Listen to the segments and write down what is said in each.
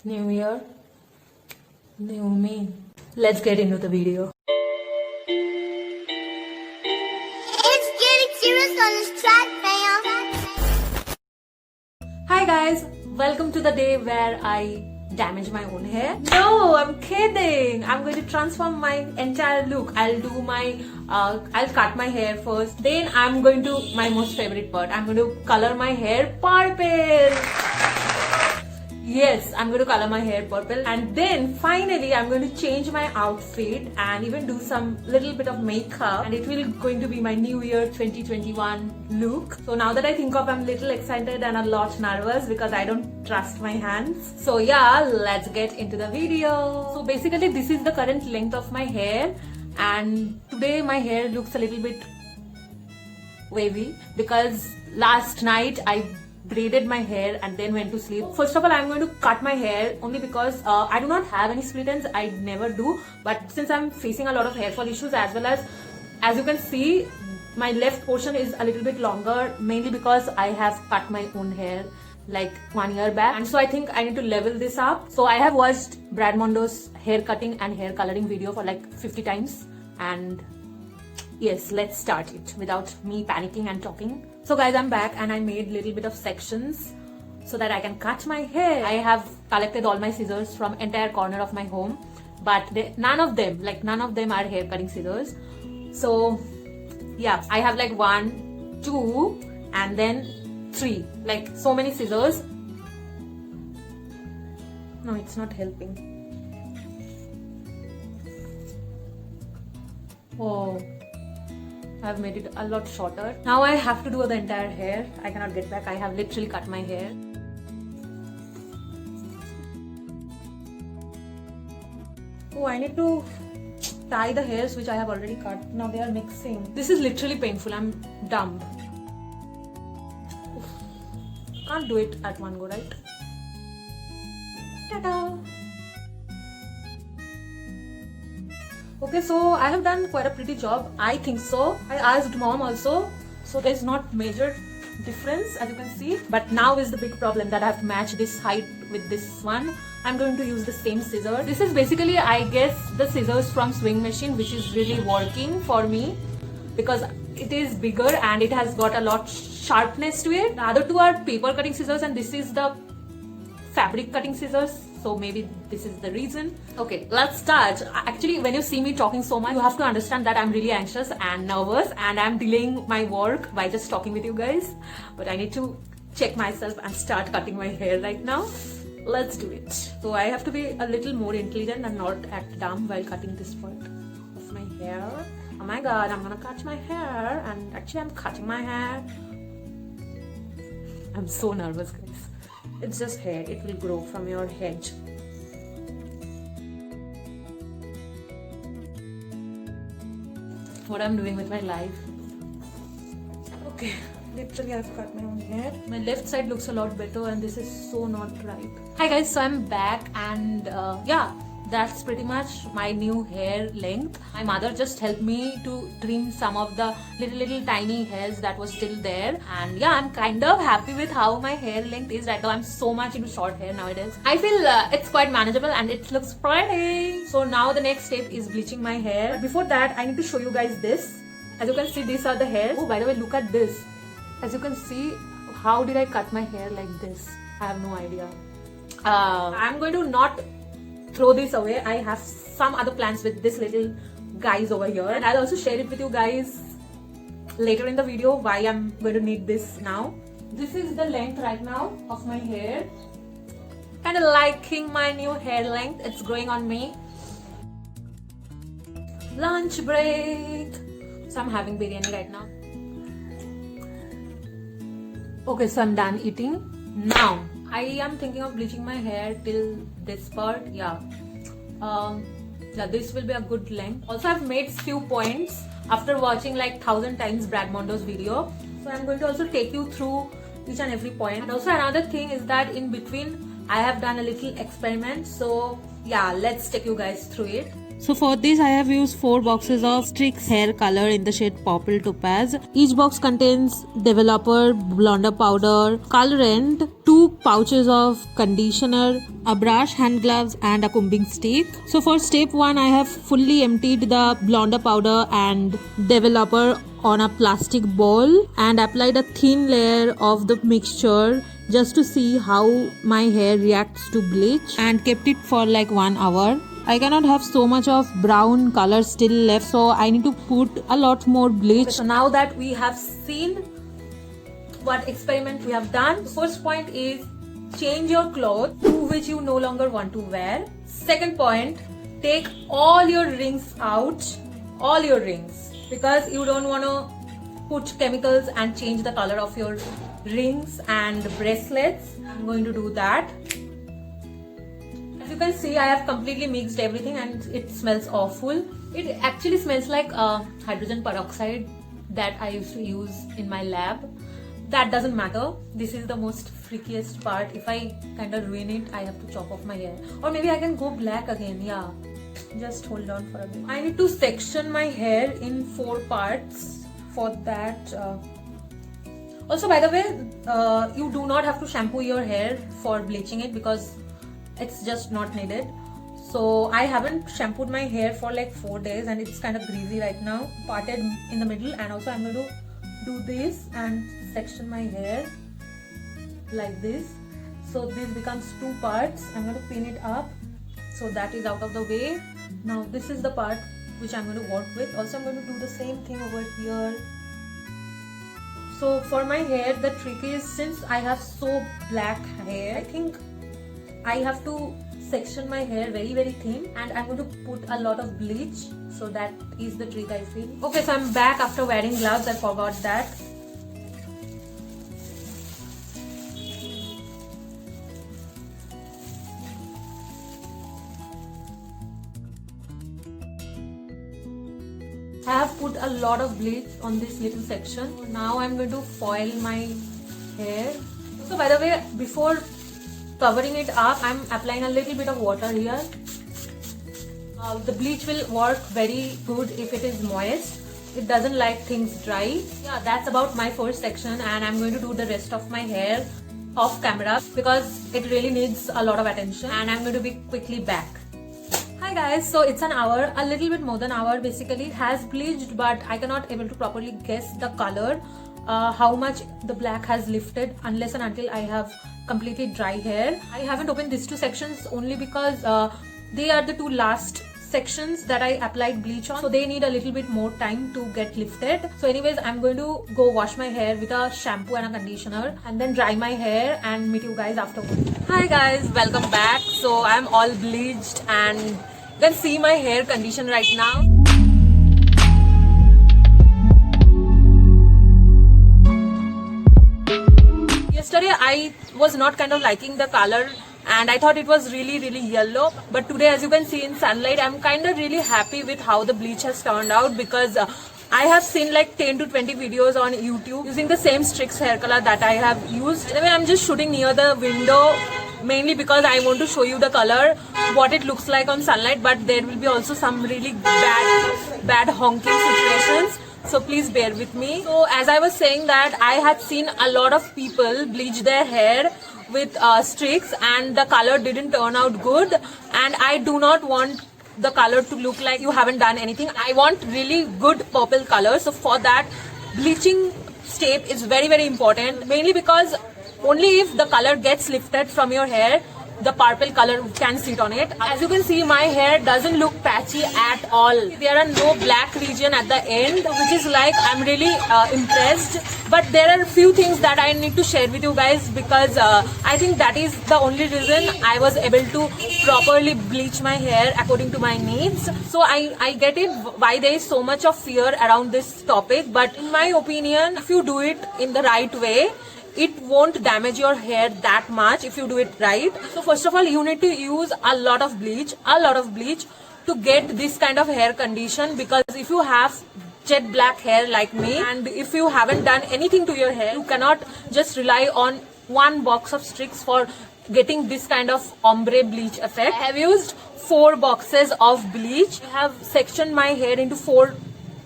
New year, new me. Let's get into the video. It's getting serious on this track, fam. Hi guys, welcome to the day where I damage my own hair. No, I'm kidding. I'm going to transform my entire look. I'll cut my hair first. Then I'm going to my most favorite part. I'm going to color my hair purple. Yes, I'm going to color my hair purple, and then finally I'm going to change my outfit and even do some little bit of makeup, and it will going to be my New Year 2021 look. So now that I think of, I'm a little excited and a lot nervous because I don't trust my hands. So yeah, let's get into the video. So basically this is the current length of my hair, and today my hair looks a little bit wavy because last night I braided my hair and then went to sleep. First of all, I'm going to cut my hair only because I do not have any split ends. I never do, but since I'm facing a lot of hair fall issues, as well as you can see, my left portion is a little bit longer, mainly because I have cut my own hair like 1 year back, and so I think I need to level this up. So I have watched Brad Mondo's hair cutting and hair coloring video for like 50 times, and yes, let's start it without me panicking and talking. So guys, I'm back and I made little bit of sections so that I can cut my hair. I have collected all my scissors from entire corner of my home, but none of them are hair cutting scissors. So yeah, I have like 1, 2 and then 3, like so many scissors. No, it's not helping. Oh, I've made it a lot shorter. Now I have to do the entire hair. I cannot get back. I have literally cut my hair. Oh, I need to tie the hairs which I have already cut. Now they are mixing. This is literally painful. I'm dumb. Oof. Can't do it at one go, right? Ta-da! Okay, so I have done quite a pretty job. I think so. I asked mom also. So there's not major difference as you can see. But now is the big problem that I have to match this height with this one. I'm going to use the same scissors. This is basically, I guess, the scissors from Swing Machine, which is really working for me because it is bigger and it has got a lot sharpness to it. The other two are paper cutting scissors and this is the fabric cutting scissors. So maybe this is the reason. Okay, let's start. Actually, when you see me talking so much, you have to understand that I'm really anxious and nervous and I'm delaying my work by just talking with you guys. But I need to check myself and start cutting my hair right now. Let's do it. So I have to be a little more intelligent and not act dumb while cutting this part of my hair. Oh my god, I'm gonna cut my hair, and actually I'm cutting my hair. I'm so nervous, guys. It's just hair, it will grow from your head. What I'm doing with my life. Okay, literally I've cut my own hair. My left side looks a lot better and this is so not right. Hi guys, so I'm back and yeah, that's pretty much my new hair length. My mother just helped me to trim some of the little tiny hairs that was still there, and yeah, I'm kind of happy with how my hair length is right now. I'm so much into short hair nowadays. I feel it's quite manageable and it looks pretty. So now the next step is bleaching my hair. But before that, I need to show you guys this. As you can see, these are the hairs. Oh, by the way, look at this. As you can see, how did I cut my hair like this? I have no idea. I'm going to not throw this away. I have some other plans with this little guys over here, and I'll also share it with you guys later in the video why I'm going to need this now. This is the length right now of my hair. Kind of liking my new hair length. It's growing on me. Lunch break. So I'm having biryani right now. Okay, so I'm done eating. Now I am thinking of bleaching my hair till this part. Yeah, this will be a good length. Also, I've made few points after watching like 1000 times Brad Mondo's video. So I'm going to also take you through each and every point. And also another thing is that in between I have done a little experiment. So yeah, let's take you guys through it. So for this I have used 4 boxes of Strix hair color in the shade Purple Topaz. Each box contains developer, blonder powder, colorant, 2 pouches of conditioner, a brush, hand gloves and a combing stick. So for step 1 I have fully emptied the blonder powder and developer on a plastic bowl and applied a thin layer of the mixture just to see how my hair reacts to bleach, and kept it for like 1 hour. I cannot have so much of brown color still left, so I need to put a lot more bleach. So now that we have seen what experiment we have done, the first point is change your clothes to which you no longer want to wear. Second point, take all your rings out, all your rings, because you don't want to put chemicals and change the color of your rings and bracelets. I'm going to do that. As you can see, I have completely mixed everything and it smells awful. It actually smells like hydrogen peroxide that I used to use in my lab. That doesn't matter. This is the most freakiest part. If I kind of ruin it, I have to chop off my hair. Or maybe I can go black again. Yeah. Just hold on for a bit. I need to section my hair in 4 parts. For that, also by the way, you do not have to shampoo your hair for bleaching it because it's just not needed. So I haven't shampooed my hair for like 4 days and it's kind of greasy right now, parted in the middle. And also I'm going to do this and section my hair like this, so this becomes 2 parts. I'm going to pin it up so that is out of the way. Now this is the part which I'm going to work with. Also I'm going to do the same thing over here. So for my hair, the trick is, since I have so black hair, I think I have to section my hair very thin, and I'm going to put a lot of bleach. So that is the trick, I feel. Okay, so I'm back after wearing gloves. I forgot that. I have put a lot of bleach on this little section. So now I'm going to foil my hair. So by the way, before covering it up, I'm applying a little bit of water here. The bleach will work very good if it is moist. It doesn't like things dry. Yeah, that's about my first section, and I'm going to do the rest of my hair off camera because it really needs a lot of attention, and I'm going to be quickly back. Hi guys, so it's an hour, a little bit more than an hour basically. It has bleached, but I cannot able to properly guess the color, how much the black has lifted unless and until I have completely dry hair. I haven't opened these 2 sections only because they are the 2 last sections that I applied bleach on, so they need a little bit more time to get lifted. So anyways, I'm going to go wash my hair with a shampoo and a conditioner and then dry my hair and meet you guys afterwards. Hi guys, welcome back. So I'm all bleached and you can see my hair condition right now. Yesterday I was not kind of liking the color and I thought it was really yellow, but today, as you can see in sunlight, I'm kind of really happy with how the bleach has turned out, because I have seen like 10 to 20 videos on YouTube using the same Strix hair color that I have used. Anyway, I'm just shooting near the window mainly because I want to show you the color, what it looks like on sunlight, but there will be also some really bad honking situations. So please bear with me. So as I was saying that I had seen a lot of people bleach their hair with Strix and the color didn't turn out good, and I do not want the color to look like you haven't done anything. I want really good purple color. So for that, bleaching step is very important, mainly because only if the color gets lifted from your hair, the purple color can sit on it. As you can see, my hair doesn't look patchy at all. There are no black region at the end, which is like I'm really impressed. But there are a few things that I need to share with you guys, because I think that is the only reason I was able to properly bleach my hair according to my needs. So I get it why there is so much of fear around this topic, but in my opinion, if you do it in the right way, it won't damage your hair that much if you do it right. So first of all, you need to use a lot of bleach to get this kind of hair condition, because if you have jet black hair like me and if you haven't done anything to your hair, you cannot just rely on one box of Strix for getting this kind of ombre bleach effect. I have used 4 boxes of bleach. I have sectioned my hair into 4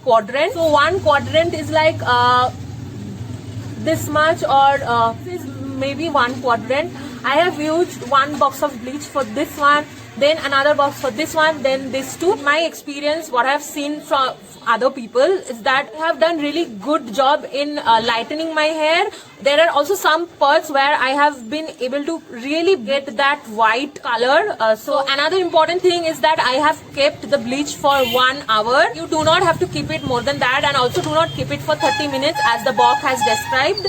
quadrants. So one quadrant is like this much, or this is maybe one quadrant. I have used 1 box of bleach for this one, then another box for this one, then this two. My experience, what I have seen from other people is that I have done really good job in lightening my hair. There are also some parts where I have been able to really get that white color. So another important thing is that I have kept the bleach for 1 hour. You do not have to keep it more than that, and also do not keep it for 30 minutes as the box has described,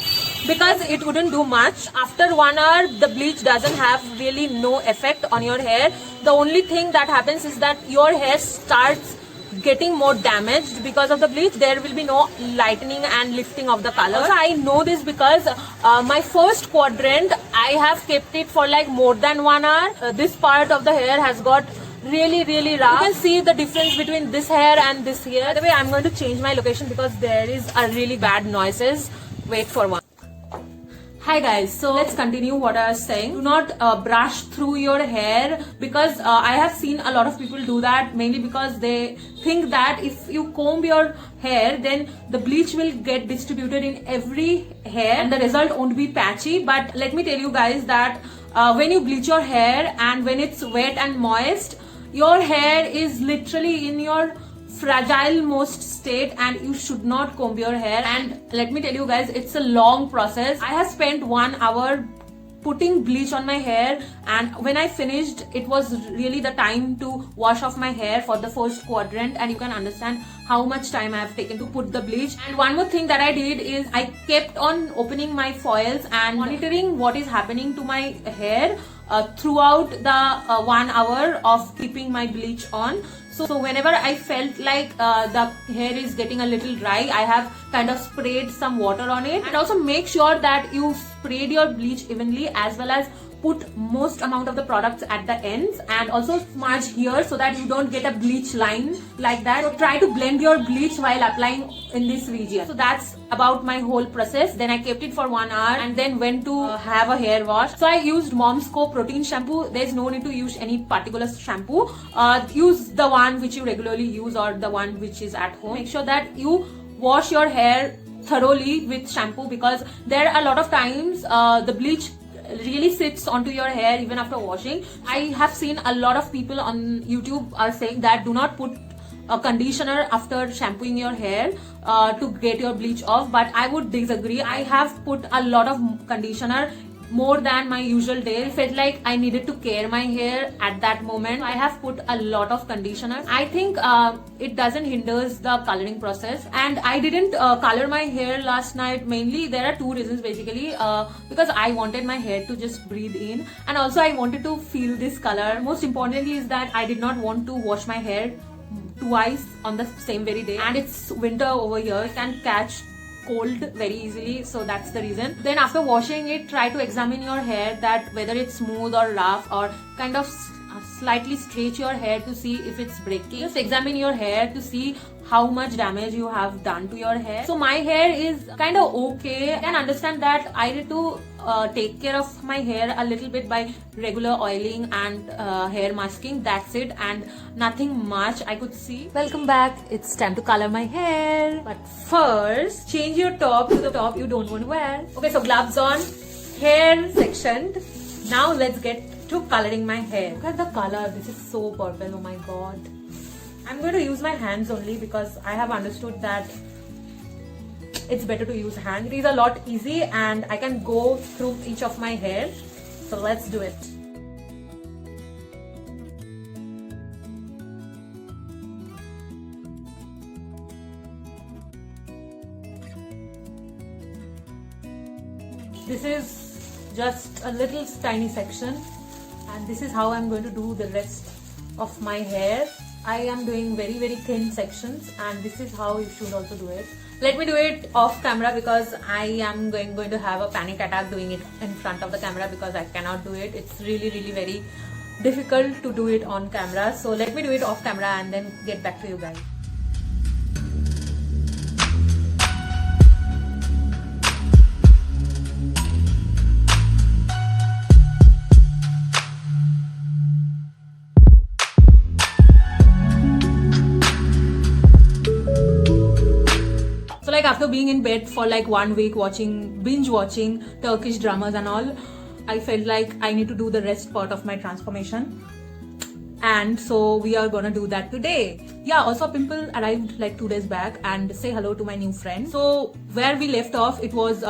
because it wouldn't do much. After 1 hour, the bleach doesn't have really no effect on your hair. The only thing that happens is that your hair starts getting more damaged because of the bleach. There will be no lightening and lifting of the color. Also, I know this because my first quadrant, I have kept it for like more than 1 hour. This part of the hair has got really rough. You can see the difference between this hair and this hair. By the way, I'm going to change my location because there is a really bad noises. Wait for one. Hi guys, so let's continue what I was saying. Do not brush through your hair, because I have seen a lot of people do that, mainly because they think that if you comb your hair, then the bleach will get distributed in every hair and the result won't be patchy. But let me tell you guys that when you bleach your hair and when it's wet and moist, your hair is literally in your fragile most state and you should not comb your hair. And let me tell you guys, it's a long process. I have spent 1 hour putting bleach on my hair, and when I finished, it was really the time to wash off my hair for the first quadrant, and you can understand how much time I have taken to put the bleach. And one more thing that I did is I kept on opening my foils and monitoring what is happening to my hair throughout the 1 hour of keeping my bleach on. So whenever I felt like the hair is getting a little dry, I have kind of sprayed some water on it. And also make sure that you sprayed your bleach evenly, as well as put most amount of the products at the ends, and also smudge here so that you don't get a bleach line like that. So try to blend your bleach while applying in this region. So that's about my whole process. Then I kept it for 1 hour and then went to have a hair wash. So I used Mom's Co protein shampoo. There's no need to use any particular shampoo. Use the one which you regularly use or the one which is at home. Make sure that you wash your hair thoroughly with shampoo, because there are a lot of times the bleach really sits onto your hair even after washing. I have seen a lot of people on YouTube are saying that do not put a conditioner after shampooing your hair to get your bleach off, but I would disagree. I have put a lot of conditioner, more than my usual day. I felt like I needed to care my hair at that moment. I have put a lot of conditioner. I think it doesn't hinders the coloring process. And I didn't color my hair last night. Mainly there are 2 reasons basically, because I wanted my hair to just breathe in, and also I wanted to feel this color. Most importantly is that I did not want to wash my hair twice on the same very day, and it's winter over here. It can catch cold very easily, so that's the reason. Then after washing it, try to examine your hair, that whether it's smooth or rough, or kind of slightly stretch your hair to see if it's breaking. Just examine your hair to see how much damage you have done to your hair. So my hair is kind of okay. I can understand that I need to take care of my hair a little bit by regular oiling and hair masking. That's it, and nothing much I could see. Welcome back. It's time to color my hair. But first, change your top to the top you don't want to wear. Okay, so gloves on, hair sectioned. Now let's get to coloring my hair. Look at the color. This is so purple. Oh my god. I'm going to use my hands only because I have understood that it's better to use hand. It is a lot easy and I can go through each of my hair. So let's do it. This is just a little tiny section, and this is how I'm going to do the rest of my hair. I am doing very thin sections, and this is how you should also do it. Let me do it off camera because I am going to have a panic attack doing it in front of the camera, because I cannot do it. It's really very difficult to do it on camera. So let me do it off camera and then get back to you guys. being in bed for like 1 week binge watching Turkish dramas and all, I felt like I need to do the rest part of my transformation. And so we are gonna do that today. Yeah, also Pimple arrived like 2 days back, and say hello to my new friend. So where we left off, it was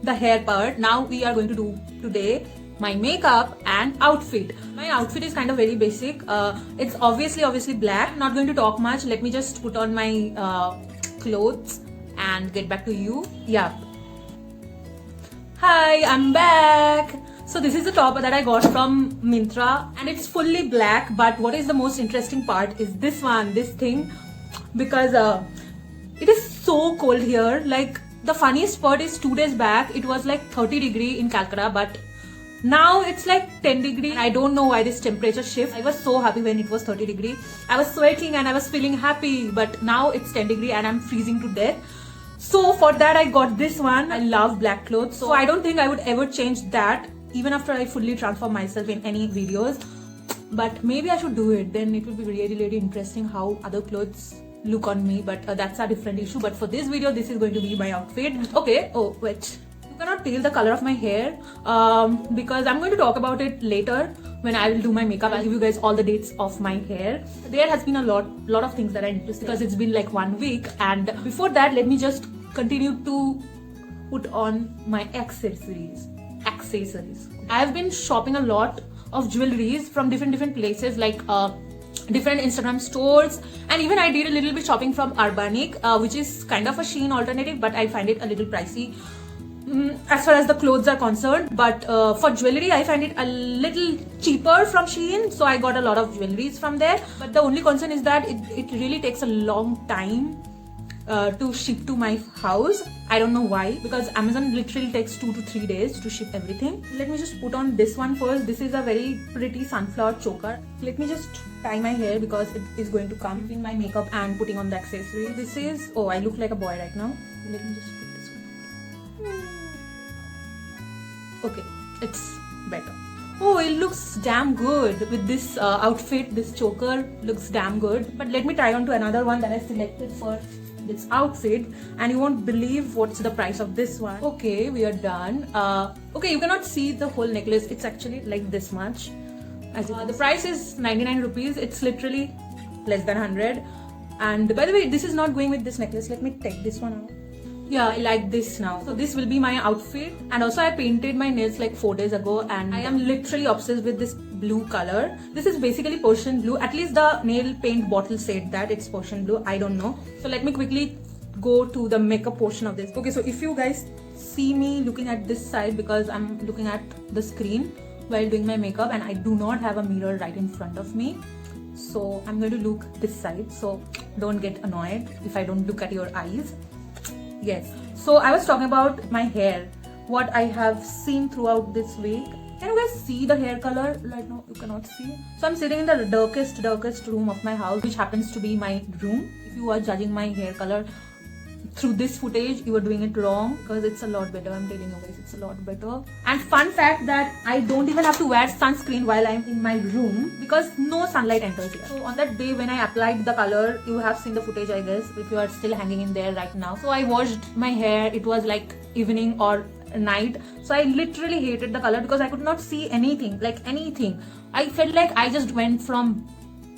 the hair part. Now we are going to do today my makeup and outfit. My outfit is kind of very basic. It's obviously black. Not going to talk much. Let me just put on my clothes and get back to you. Yeah. Hi, I'm back. So this is the top that I got from Myntra, and it's fully black. But what is the most interesting part is this thing, because it is so cold here. Like, the funniest part is 2 days back it was like 30 degree in Calcutta, but now it's like 10 degree. I don't know why this temperature shift. I was so happy when it was 30 degree. I was sweating and I was feeling happy, but now it's 10 degree and I'm freezing to death. So for that I got this one. I love black clothes, so I don't think I would ever change that even after I fully transform myself in any videos. But maybe I should do it. Then it will be really interesting how other clothes look on me. But that's a different issue. But for this video, this is going to be my outfit. Okay. Oh, wait. You cannot tell the color of my hair because I'm going to talk about it later when I will do my makeup. I'll give you guys all the dates of my hair. There has been a lot of things that I need to say because it's been like 1 week. And before that, let me just continue to put on my accessories. I have been shopping a lot of jewelries from different places, like different Instagram stores, and even I did a little bit shopping from Urbanic, which is kind of a Shein alternative, but I find it a little pricey as far as the clothes are concerned. But for jewelry, I find it a little cheaper from Shein, so I got a lot of jewelries from there. But the only concern is that it really takes a long time to ship to my house. I don't know why, because Amazon literally takes 2 to 3 days to ship everything. Let me just put on this one first. This is a very pretty sunflower choker. Let me just tie my hair because it is going to come in my makeup and putting on the accessory. This is, oh, I look like a boy right now. Let me just put this one. Okay, it's better. Oh, it looks damn good with this outfit. This choker looks damn good. But let me try on to another one that I selected for this outfit, and you won't believe what's the price of this one. Okay, we are done. Okay, you cannot see the whole necklace. It's actually like this much. The price is 99 rupees. It's literally less than 100. And by the way, this is not going with this necklace. Let me take this one out. Yeah, I like this now. So this will be my outfit. And also I painted my nails like 4 days ago, and I am literally obsessed with this blue color. This is basically Persian blue. At least the nail paint bottle said that it's Persian blue. I don't know. So let me quickly go to the makeup portion of this. Okay, so if you guys see me looking at this side, because I'm looking at the screen while doing my makeup and I do not have a mirror right in front of me. So I'm going to look this side. So don't get annoyed if I don't look at your eyes. Yes, so I was talking about my hair, what I have seen throughout this week. Can you guys see the hair color? Right now you cannot see. So I'm sitting in the darkest room of my house, which happens to be my room. If you are judging my hair color through this footage, you are doing it wrong, because it's a lot better. I'm telling you guys, it's a lot better. And fun fact that I don't even have to wear sunscreen while I'm in my room, because no sunlight enters here. So on that day when I applied the color, you have seen the footage, I guess, if you are still hanging in there right now. So I washed my hair. It was like evening or night, so I literally hated the color because I could not see anything, like anything. I felt like I just went from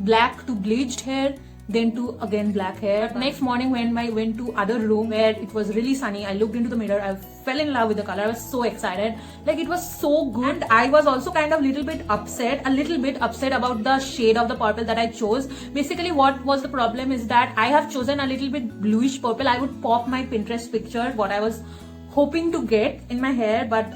black to bleached hair, then to again black hair. But next morning when I went to other room where it was really sunny, I looked into the mirror, I fell in love with the color. I was so excited, like it was so good. And I was also kind of a little bit upset about the shade of the purple that I chose. Basically what was the problem is that I have chosen a little bit bluish purple. I would pop my Pinterest picture, what I was hoping to get in my hair, but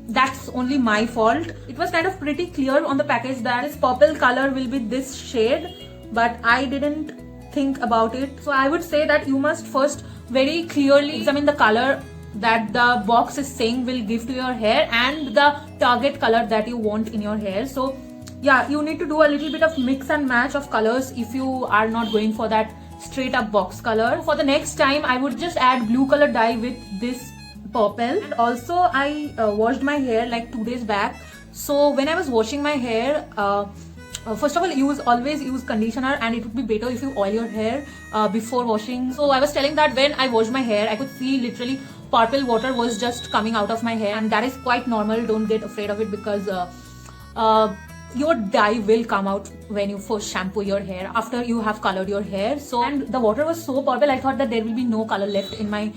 that's only my fault. It was kind of pretty clear on the package that this purple color will be this shade, but I didn't think about it. So I would say that you must first very clearly examine the color that the box is saying will give to your hair and the target color that you want in your hair. So yeah, you need to do a little bit of mix and match of colors if you are not going for that straight up box color. For the next time, I would just add blue color dye with this purple. And also I washed my hair like 2 days back. So when I was washing my hair, first of all, always use conditioner, and it would be better if you oil your hair before washing. So I was telling that when I washed my hair, I could see literally purple water was just coming out of my hair, and that is quite normal. Don't get afraid of it, because your dye will come out when you first shampoo your hair after you have colored your hair. So, and the water was so purple, I thought that there will be no color left in my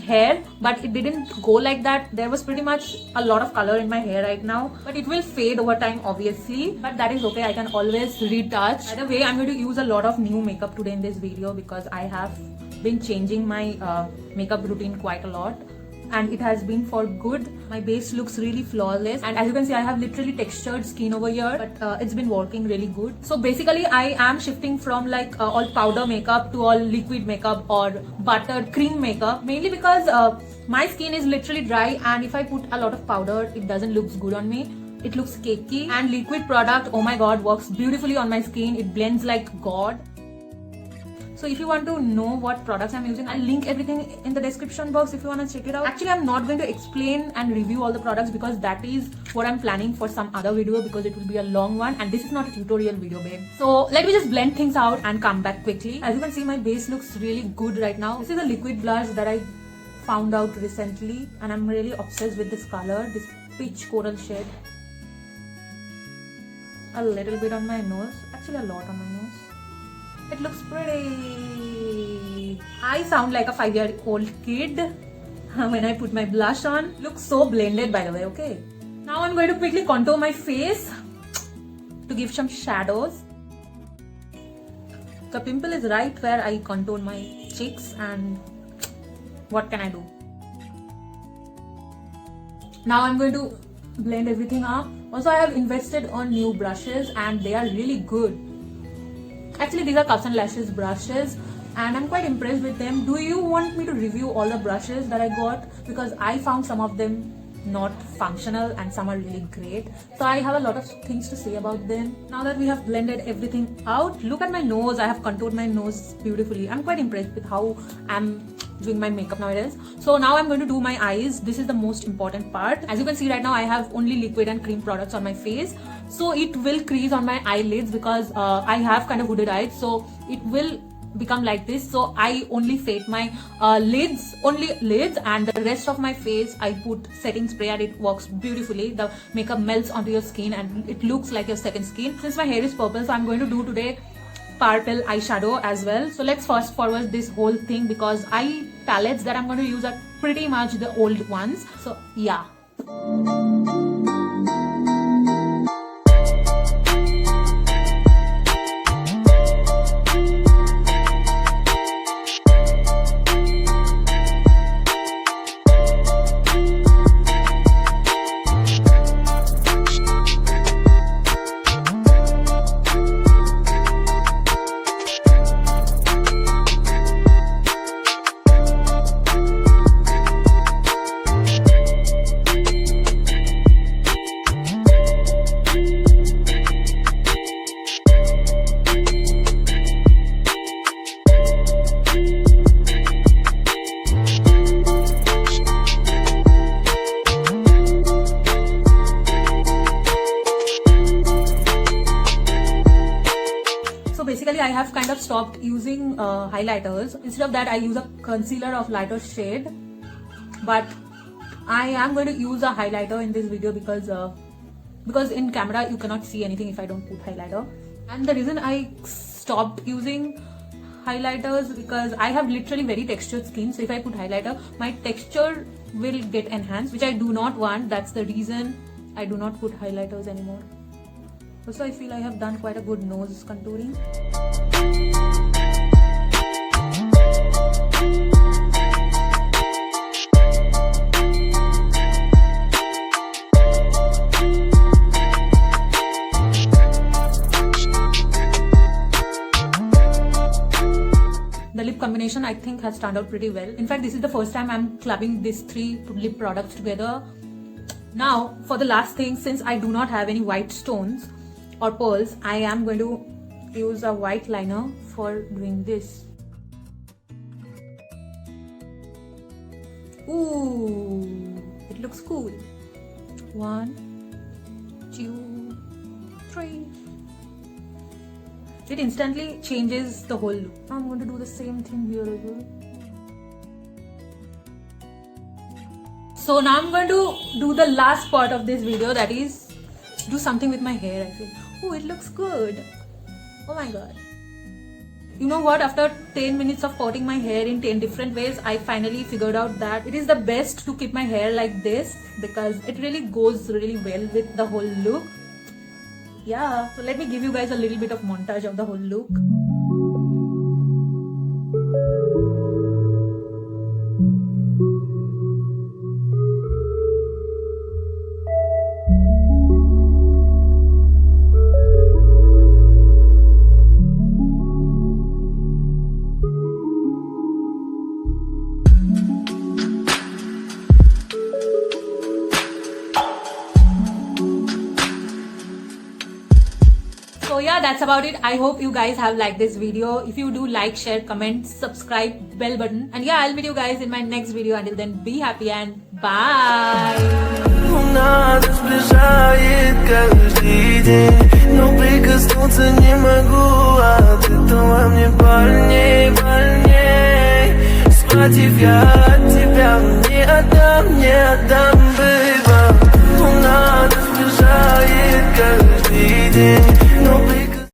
hair, but it didn't go like that. There was pretty much a lot of color in my hair right now, but it will fade over time obviously, but that is okay. I can always retouch. By the way, I'm going to use a lot of new makeup today in this video, because I have been changing my makeup routine quite a lot, and it has been for good. My base looks really flawless, and as you can see, I have literally textured skin over here, but it's been working really good. So basically, I am shifting from like all powder makeup to all liquid makeup or buttered cream makeup, mainly because my skin is literally dry, and if I put a lot of powder, it doesn't look good on me. It looks cakey, and liquid product, oh my god, works beautifully on my skin. It blends like god. So if you want to know what products I'm using, I'll link everything in the description box if you want to check it out. Actually, I'm not going to explain and review all the products, because that is what I'm planning for some other video, because it will be a long one, and this is not a tutorial video, babe. So let me just blend things out and come back quickly. As you can see, my base looks really good right now. This is a liquid blush that I found out recently, and I'm really obsessed with this color, this peach coral shade. A little bit on my nose, actually a lot on my nose. It looks pretty. I sound like a 5-year-old kid when I put my blush on. Looks so blended, by the way, okay? Now I'm going to quickly contour my face to give some shadows. The pimple is right where I contour my cheeks, and what can I do? Now I'm going to blend everything up. Also, I have invested on new brushes, and they are really good. Actually, these are Cups and Lashes brushes, and I'm quite impressed with them. Do you want me to review all the brushes that I got? Because I found some of them not functional and some are really great. So I have a lot of things to say about them. Now that we have blended everything out, look at my nose. I have contoured my nose beautifully. I'm quite impressed with how I'm doing my makeup nowadays. So now I'm going to do my eyes. This is the most important part. As you can see right now, I have only liquid and cream products on my face, so it will crease on my eyelids, because I have kind of hooded eyes, so it will become like this. So I only fade my lids, and the rest of my face I put setting spray, and it works beautifully. The makeup melts onto your skin and it looks like your second skin. Since my hair is purple, so I'm going to do today purple eyeshadow as well. So let's fast forward this whole thing, because eye palettes that I'm going to use are pretty much the old ones. So yeah. Basically, I have kind of stopped using highlighters. Instead of that, I use a concealer of lighter shade. But I am going to use a highlighter in this video, because in camera you cannot see anything if I don't put highlighter. And the reason I stopped using highlighters, because I have literally very textured skin. So if I put highlighter, my texture will get enhanced, which I do not want. That's the reason I do not put highlighters anymore. Also, I feel I have done quite a good nose contouring. The lip combination I think has turned out pretty well. In fact, this is the first time I'm clubbing these 3 lip products together. Now, for the last thing, since I do not have any white stones or pearls, I am going to use a white liner for doing this. Ooh, it looks cool. 1, 2, 3. It instantly changes the whole look. I'm going to do the same thing here as well. So now I'm going to do the last part of this video, that is do something with my hair. I feel, oh, it looks good. Oh my god. You know what? After 10 minutes of potting my hair in 10 different ways, I finally figured out that it is the best to keep my hair like this because it really goes really well with the whole look. Yeah, so let me give you guys a little bit of montage of the whole look. So yeah, that's about it. I hope you guys have liked this video. If you do, like, share, comment, subscribe, bell button. And yeah, I'll meet you guys in my next video. Until then, be happy and bye. Луна сближает каждый день, но прикоснуться не могу от этого мне больней, больней. Схватив я от тебя, не отдам быть.